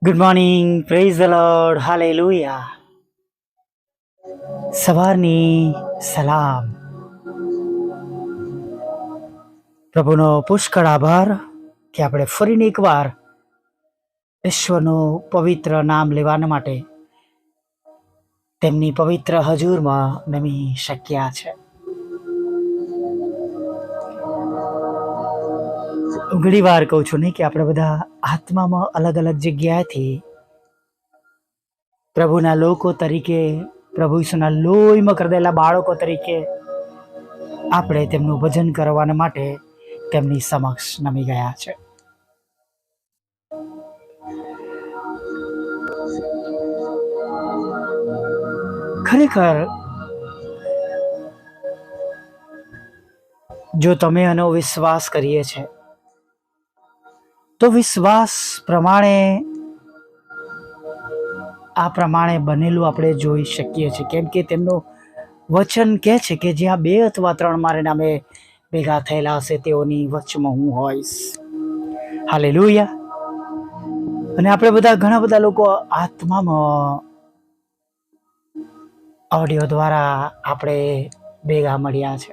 Good morning, praise the lord, hallelujah. સવારની સલામ. પ્રભુનો પુષ્કળ આભાર કે આપણે ફરીને એકવાર ઈશ્વરનું પવિત્ર નામ લેવાના માટે તેમની પવિત્ર હજુરમાં નમી શક્યા છે. ઘણી વાર કહું છું નહીં કે આપણે બધા આત્મામાં અલગ અલગ જગ્યાએથી પ્રભુના લોકો તરીકે, પ્રભુ ઈસુના લોહીમાં કરેલા બાળકો તરીકે આપણે તેમનું ભજન કરવાના માટે તેમની સમક્ષ નમી ગયા છે. ખરેખર જો તમે આનો વિશ્વાસ કરીએ છે તો વિશ્વાસ પ્રમાણે આ પ્રમાણે બનેલું આપણે જોઈ શકીએ છીએ, કેમ કે તેમનું વચન કહે છે કે જ્યાં 2 અથવા 3 મારા નામે ભેગા થયેલા હશે તેઓની વચમાં હું હોઈશ. હાલેલુયા. અને આપણે બધા ઘણા બધા લોકો આત્મામાં ઓડિયો દ્વારા આપણે ભેગા મળ્યા છે.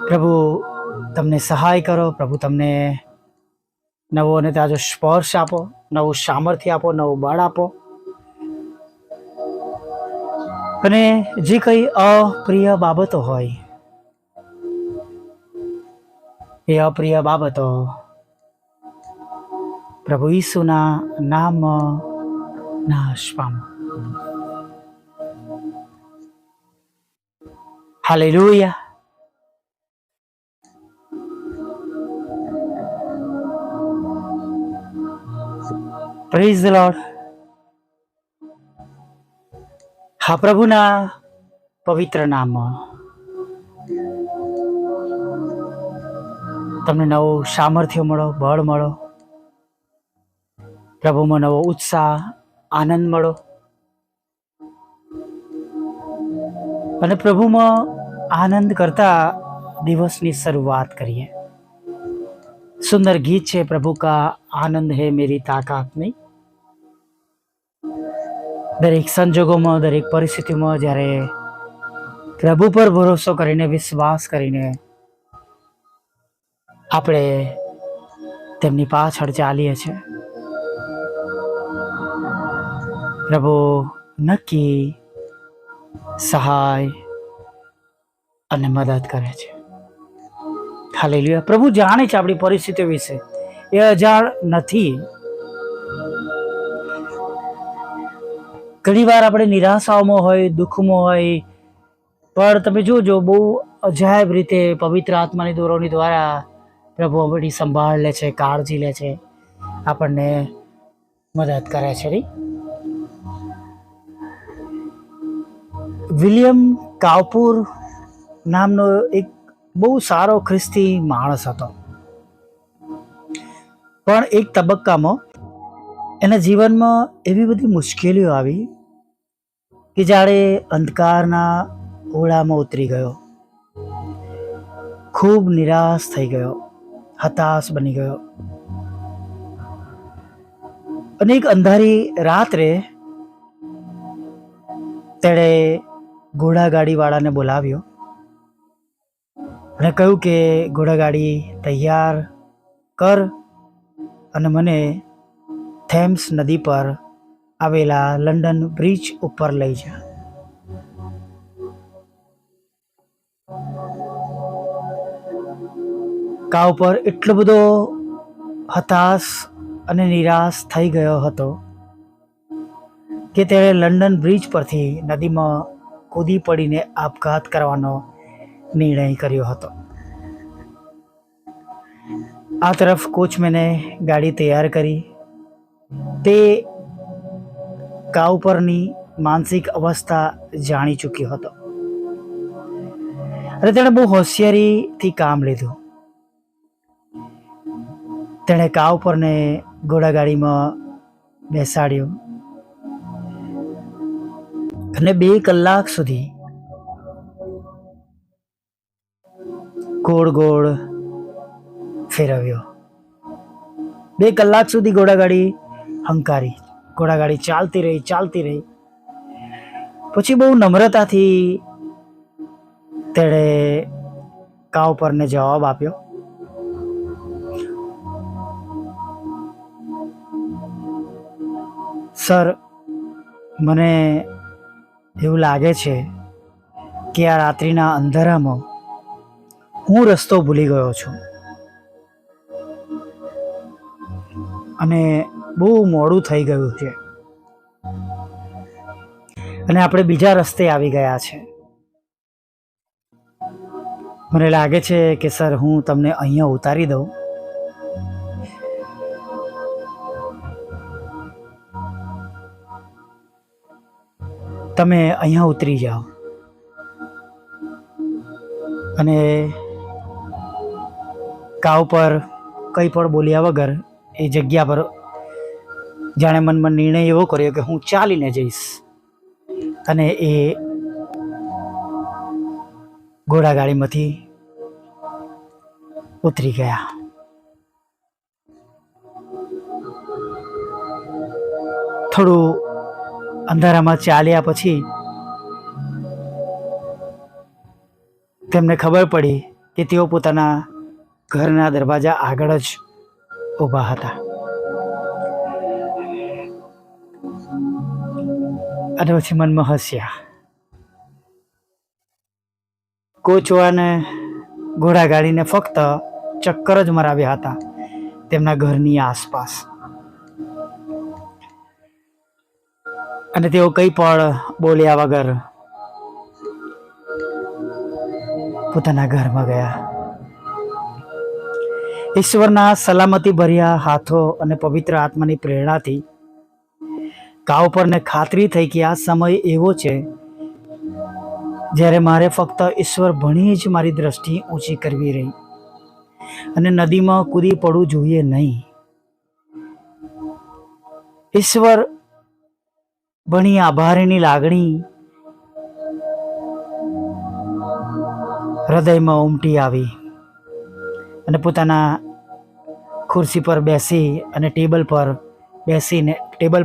પ્રભુ તમને સહાય કરો, પ્રભુ તમને નવો અને તાજો સ્પર્શ આપો, નવું સામર્થ્ય આપો, નવું બળ આપો. અને જે કંઈ અપ્રિય બાબતો હોય એ અપ્રિય બાબતો પ્રભુ ઈસુના નામમાં નાશ પામો. હાલેલુયા. Praise the lord. હા, પ્રભુના પવિત્ર નામમાં તમને નવું સામર્થ્ય મળો, બળ મળો, પ્રભુમાં નવો ઉત્સાહ, આનંદ મળો અને પ્રભુમાં આનંદ કરતા દિવસની શરૂઆત કરીએ. સુંદર ગીત છે, પ્રભુ કા આનંદ હે મેરી તાકાત નહીં. દરેક સંજોગોમાં, દરેક પરિસ્થિતિમાં જ્યારે પ્રભુ પર ભરોસો કરીને, વિશ્વાસ કરીને આપણે તેમની પાછળ ચાલીએ છીએ, પ્રભુ નક્કી સહાય અને મદદ કરે છે. હાલેલુયા. પ્રભુ જાણે છે આપણી પરિસ્થિતિઓ વિશે, એ અજાણ નથી. ઘણી વાર આપણે નિરાશાઓમાં હોય, દુઃખમાં હોય, પણ તમે જોજો બહુ અજાયબ રીતે પવિત્ર આત્માની દોરવણી દ્વારા પ્રભુ આપણી સંભાળ લે છે, કાળજી લે છે, આપણને મદદ કરે છે. વિલિયમ કાવપુર નામનો એક બહુ સારો ખ્રિસ્તી માણસ હતો, પણ એક તબક્કામાં એના જીવનમાં એવી બધી મુશ્કેલીઓ આવી કે જ્યારે અંધકારના ઓળામાં ઉતરી ગયો, ખૂબ નિરાશ થઈ ગયો, હતાશ બની ગયો. અને એક અંધારી રાત્રે તેણે ઘોડાગાડીવાળાને બોલાવ્યો અને કહ્યું કે ઘોડાગાડી તૈયાર કર અને મને થેમ્સ નદી પર આવેલા લંડન બ્રિજ ઉપર લઈ જા. કાવ પર એટલો બધો હતાશ અને નિરાશ થઈ ગયો હતો કે તેણે લંડન બ્રિજ પરથી નદીમાં કૂદી પડીને આપઘાત કરવાનો નિર્ણય કર્યો હતો. આ તરફ કોચમેને ગાડી તૈયાર કરી. તે કાવ પરની માનસિક અવસ્થા જાણી ચૂક્યો હતો અને તેણે બહુ હોશિયારીથી કામ લીધું. તેણે કાવ પરને ઘોડાગાડીમાં બેસાડ્યો અને 2 કલાક સુધી ગોળ ગોળ ફેરવ્યો. 2 કલાક સુધી ઘોડાગાડી હંકારી. ઘોડાગાડી ચાલતી રહી. પછી બહુ નમ્રતાથી તેણે કાવ પરને જવાબ આપ્યો, સર, મને એવું લાગે છે કે આ રાત્રિના અંધારામાં હું રસ્તો ભૂલી ગયો છું અને બહુ મોડું થઈ ગયું છે અને આપણે બીજા રસ્તે આવી ગયા છે. મને લાગે છે કે સર, હું તમને અહીંયા ઉતારી દઉં. તમે અહીંયા ઉતરી જાઓ અને કાવ પર કંઈ પણ બોલ્યા વગર એ જગ્યા પર જાણે મનમાં નિર્ણય એવો કર્યો કે હું ચાલીને જઈશ. અને એ ઘોડાગાડીમાંથી ઉતરી ગયા. થોડું અંધારામાં ચાલ્યા પછી તેમને ખબર પડી કે તેઓ પોતાના ઘરના દરવાજા આગળ જ ઊભા હતા. અને પછી મનમાં હસ્યા. કોચવાને ઘોડાગાડીને ફક્ત ચક્કર જ મરાવ્યા હતા તેમના ઘરની આસપાસ. અને તેઓ કંઈ પણ બોલ્યા વગર પોતાના ઘરમાં ગયા. ઈશ્વરના સલામતી ભર્યા હાથો અને પવિત્ર આત્માની પ્રેરણાથી કાવ પરને ખાતરી થઈ કે આ સમય એવો છે જ્યારે મારે ફક્ત ઈશ્વર ભણી જ મારી દ્રષ્ટિ ઊંચી કરવી રહી અને નદીમાં કૂદી પડવું જોઈએ નહીં. ઈશ્વર ભણી આભારની લાગણી હૃદયમાં ઉમટી આવી અને પોતાના ખુરશી પર બેસી અને ટેબલ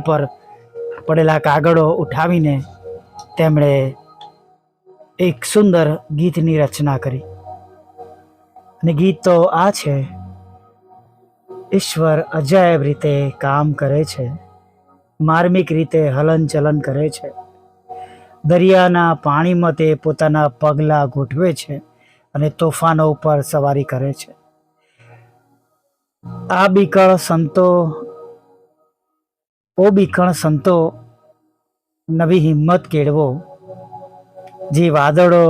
પર પડેલા કાગળો ઉઠાવીને તેમણે એક સુંદર ગીતની રચના કરી. અને ગીત તો આ છે, ઈશ્વર અજાયબ રીતે કામ કરે છે, માર્મિક રીતે હલનચલન કરે છે, દરિયાના પાણીમાં તે પોતાના પગલાં ગોઠવે છે અને તોફાનો ઉપર સવારી કરે છે. બીકણ સંતો નવી હિંમત કેળવો. જે વાદળો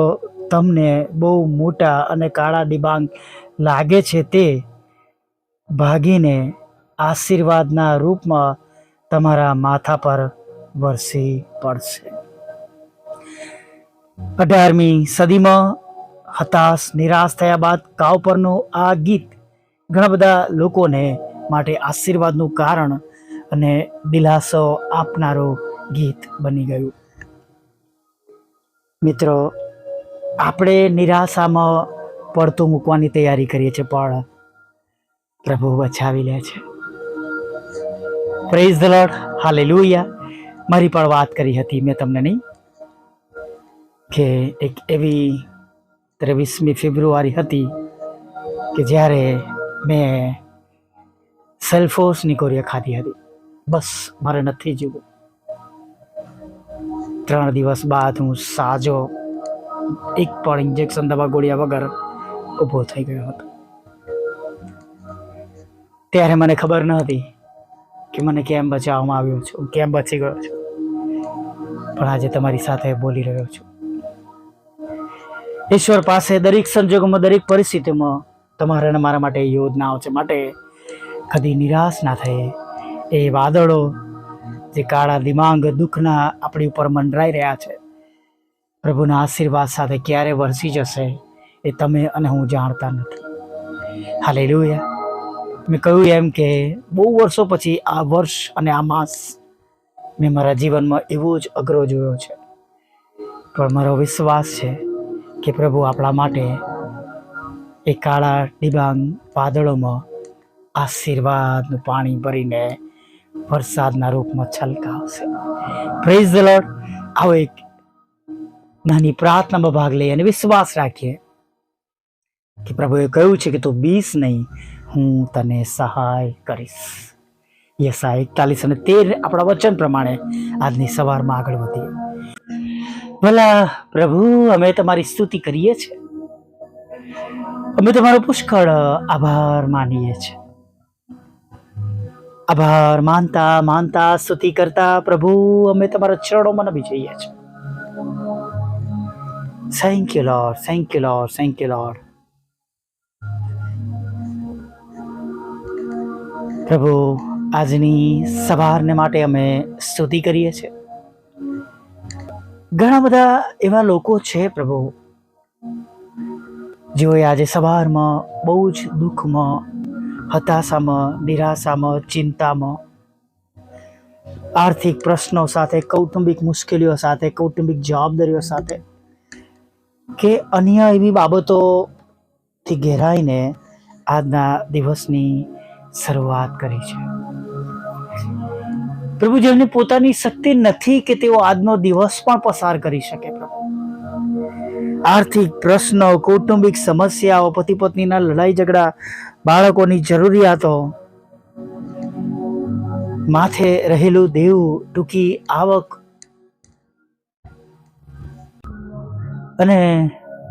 તમને બહુ મોટા અને કાળા ડિબાંગ લાગે છે તે ભાગીને આશીર્વાદના રૂપમાં તમારા માથા પર વરસી પડશે. 18મી સદીમાં હતાશ નિરાશ થયા બાદ કાવ પરનું આ ગીત ઘણા બધા લોકોને માટે આશીર્વાદનું કારણ અને દિલાસો આપનારું ગીત બની ગયું. મિત્રો, આપણે નિરાશામાં પડતું મૂકવાની તૈયારી કરીએ છીએ પણ પ્રભુ બચાવી લે છે. Praise the lord, hallelujah. મારી પણ વાત કરી હતી મેં તમને, નહીં કે એક એવી 23મી ફેબ્રુઆરી હતી કે જ્યારે મેં સેલ્ફોસની ગોળીઓ ખાધી હતી. બસ મારે નથી જીવવું. 3 દિવસ બાદ હું સાજો, એક પણ ઇન્જેક્શન દવા ગોળ્યા વગર ઊભો થઈ ગયો હતો. ત્યારે મને ખબર ન હતી કે મને કેમ બચાવવામાં આવ્યો છું, કેમ બચી ગયો છું. પણ આજે તમારી સાથે બોલી રહ્યો છું. ઈશ્વર પાસે દરેક સંજોગોમાં, દરેક પરિસ્થિતિમાં તમારા અને મારા માટે યોજનાઓ છે. માટે કદી નિરાશ ના થાય. એ વાદળો જે કાળા દિમાંગ દુઃખના આપણી ઉપર મંડરાઈ રહ્યા છે, પ્રભુના આશીર્વાદ સાથે ક્યારે વરસી જશે એ તમે અને હું જાણતા નથી. હાલેલુયા. મેં કહ્યું એમ કે બહુ વર્ષો પછી આ વર્ષ અને આ માસ મેં મારા જીવનમાં એવો જ અઘરો જોયો છે. પણ મારો વિશ્વાસ છે કે પ્રભુ આપણા માટે એ કાળા ડિબાંગ વાદળોમાં આશીર્વાદનું પાણી ભરીને વરસાદના રૂપમાં છલકાવશે. Praise the lord. આવો એક નાની પ્રાર્થનામાં ભાગ લઈએ અને વિશ્વાસ રાખીએ કે પ્રભુએ કહ્યું છે કે તું બીસ નહીં, હું તને સહાય કરીશ. યશાયા 41 અને 13 આપણા વચન પ્રમાણે આજની સવારમાં આગળ વધીએ. ભલા પ્રભુ, અમે તમારી સ્તુતિ કરીએ છીએ, અમે તમારો પુષ્કળ આભાર માનીએ છીએ. આભાર માનતા માનતા સ્તુતિ કરતા પ્રભુ અમે તમારા ચરણોમાં નમી જઈએ છીએ. Thank you lord, thank you lord, thank you lord. પ્રભુ, આજની સવારને માટે અમે સ્તુતિ કરીએ છીએ. ઘણા બધા એવા લોકો છે પ્રભુ જેઓએ આજે સવારમાં બહુ જ દુઃખમાં, હતાશામાં, નિરાશામાં, ચિંતામાં, આર્થિક પ્રશ્નો સાથે, કૌટુંબિક મુશ્કેલીઓ સાથે, કૌટુંબિક જવાબદારીઓ સાથે કે અન્ય એવી બાબતોથી ઘેરાઈને આજના દિવસની શરૂઆત કરી છે. પ્રભુ, જેમને પોતાની શક્તિ નથી કે તેઓ આજનો દિવસ પણ પસાર કરી શકે. પ્રભુ, આર્થિક પ્રશ્નો, કૌટુંબિક સમસ્યાઓ, પતિ પત્નીના લડાઈ ઝઘડા, બાળકોની જરૂરિયાતો, માથે રહેલું દેવું, ટૂંકી આવક અને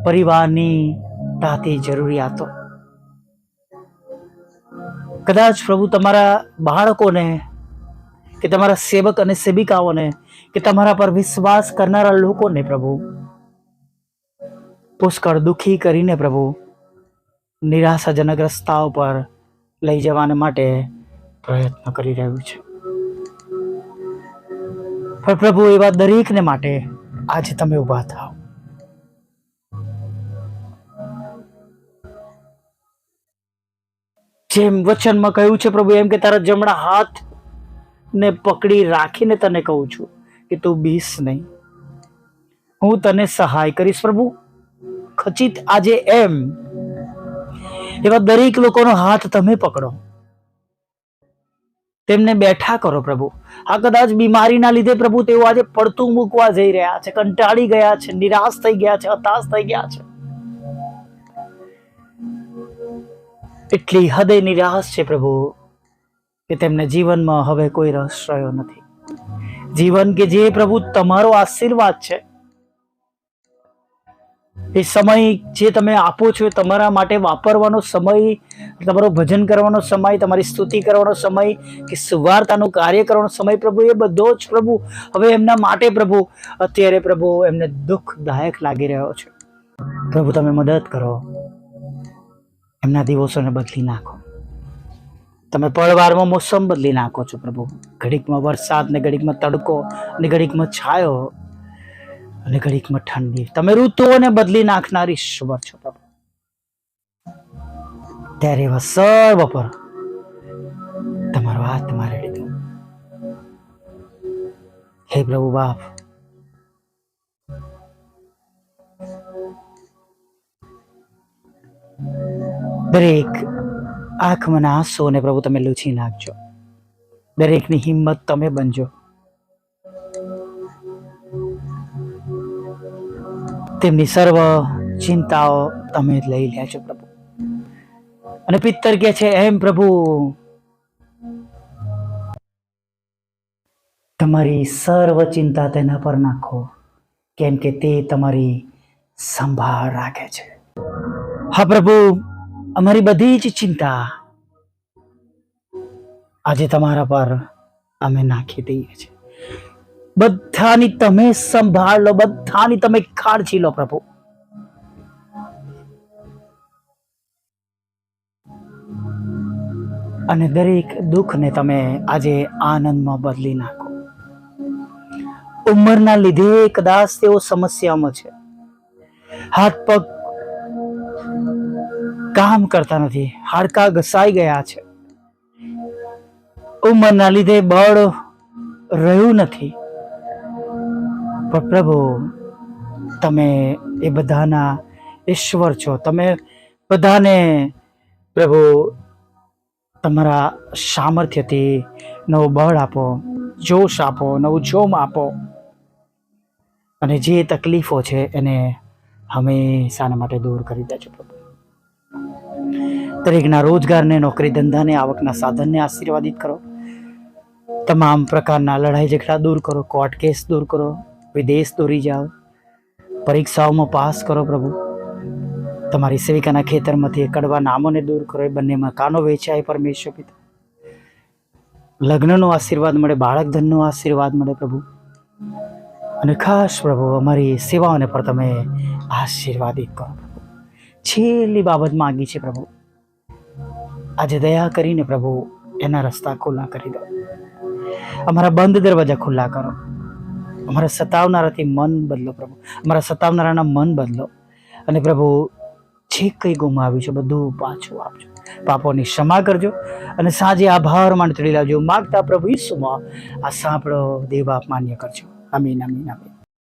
પરિવારની તાતી જરૂરિયાતો. કદાચ પ્રભુ તમારા બાળકોને કે તમારા સેવક અને સેવિકાઓને કે તમારા પર વિશ્વાસ કરનારા લોકોને પ્રભુ પુષ્કળ દુઃખી કરીને પ્રભુ નિરાશાજનક રસ્તાઓ પર લઈ જવાને માટે પ્રયત્ન કરી રહ્યું છે. પણ પ્રભુ, એવા દરેકને માટે આજે તમે ઊભા થાઓ. જેમ વચનમાં કહ્યું છે પ્રભુ, એમ કે તારા જમણા હાથ ને પકડી રાખીને તને કહું છું કે તું બીસ નહીં, હું તને સહાય કરીશ. પ્રભુ, ખચિત આજે એમ એવા દરેક લોકોનો હાથ તમે પકડો, તેમને બેઠા કરો પ્રભુ. આ કદાચ બીમારીના લીધે પ્રભુ તેઓ આજે પડતું મૂકવા જઈ રહ્યા છે, કંટાળી ગયા છે, નિરાશ થઈ ગયા છે, હતાશ થઈ ગયા છે. એટલી હદે નિરાશ છે પ્રભુ કે તેમને જીવનમાં હવે કોઈ રસ રહ્યો નથી. જીવન કે જે પ્રભુ તમારો આશીર્વાદ છે, એ સમય જે તમે આપો છો તમારા માટે વાપરવાનો સમય, તમારો ભજન કરવાનો સમય, તમારી સ્તુતિ કરવાનો સમય કે સુવાર્તાનું કાર્ય કરવાનો સમય પ્રભુ, એ બધો જ પ્રભુ હવે એમના માટે પ્રભુ અત્યારે પ્રભુ એમને દુઃખદાયક લાગી રહ્યો છે. પ્રભુ, તમે મદદ કરો, એમના દિવસોને બદલી નાખો. તમે પળવારમાં મોસમ બદલી નાખો છો પ્રભુ. ઘડીકમાં વરસાદ ને ઘડીકમાં તડકો ને ઘડીકમાં છાયો અને ઘડીકમાં ઠંડી. તમે ઋતુઓને બદલી નાખનાર ઈશ્વર છો પ્રભુ. ત્યારે એવા સર્વ પર તમારો હાથ મારી લીધો. હે પ્રભુ બાપ, દરેક આંખમાં આંસુઓને પ્રભુ તમે લૂછી નાખજો. દરેકની હિંમત તમે બનજો. તેમની સર્વ ચિંતાઓ તમે જ લઈ લેજો પ્રભુ. અને પિત્તર કે છે એમ પ્રભુ, તમારી સર્વ ચિંતા તેના પર નાખો, કેમ કે તે તમારી સંભાળ રાખે છે. હા પ્રભુ, અમારી બધી જ ચિંતા આજે તમારા પર અમે નાખી દઈએ છીએ. બધાની તમે સંભાળ લો, બધાની તમે કાળજી લો પ્રભુ. અને દરેક દુઃખને તમે આજે આનંદમાં બદલી નાખો. ઉંમરના લીધે કદાચ તેઓ સમસ્યામાં છે, હાથ પગ કામ કરતા નથી, હાડકા ઘસાઈ ગયા છે, ઉંમરના લીધે બળ રહ્યું નથી. પણ પ્રભુ, તમે એ બધાના ઈશ્વર છો. તમે બધાને પ્રભુ તમારા સામર્થ્યથી નવું બળ આપો, જોશ આપો, નવું જોમ આપો, અને જે તકલીફો છે એને હંમેશાના માટે દૂર કરી દેજો પ્રભુ. દરેકના રોજગારને, નોકરી ધંધાને, આવકના સાધનને આશીર્વાદિત કરો. તમામ પ્રકારના લડાઈ ઝઘડા દૂર કરો, કોર્ટ કેસ દૂર કરો, વિદેશ દોરી જાઓ, પરીક્ષાઓમાં પાસ કરો પ્રભુ. તમારી સેવિકાના ખેતરમાંથી કડવા નામોને દૂર કરો, એ બંને મકાનો વેચાય પરમેશ્વર પિતા. લગ્નનો આશીર્વાદ મળે, બાળક ધનનો આશીર્વાદ મળે પ્રભુ. અને ખાસ પ્રભુ અમારી સેવાઓને પર તમે આશીર્વાદિત કરો પ્રભુ. છેલ્લી બાબત માંગી છે પ્રભુ, આજે દયા કરીને પ્રભુ એના રસ્તા ખુલ્લા કરી દો. અમારા બંધ દરવાજા ખુલ્લા કરો. અમારા સતાવનારાથી મન બદલો પ્રભુ, અમારા સતાવનારાના મન બદલો. અને પ્રભુ જે કંઈ ગુમાવ્યું છે બધું પાછું આપજો, પાપોની ક્ષમા કરજો. અને સાંજે આભાર માની ચડી લાવજો. માગતા પ્રભુ ઈસુમાં આ સાંભળો, દેવ બાપ માન્ય કરજો. આમીન, આમીન, આમીન.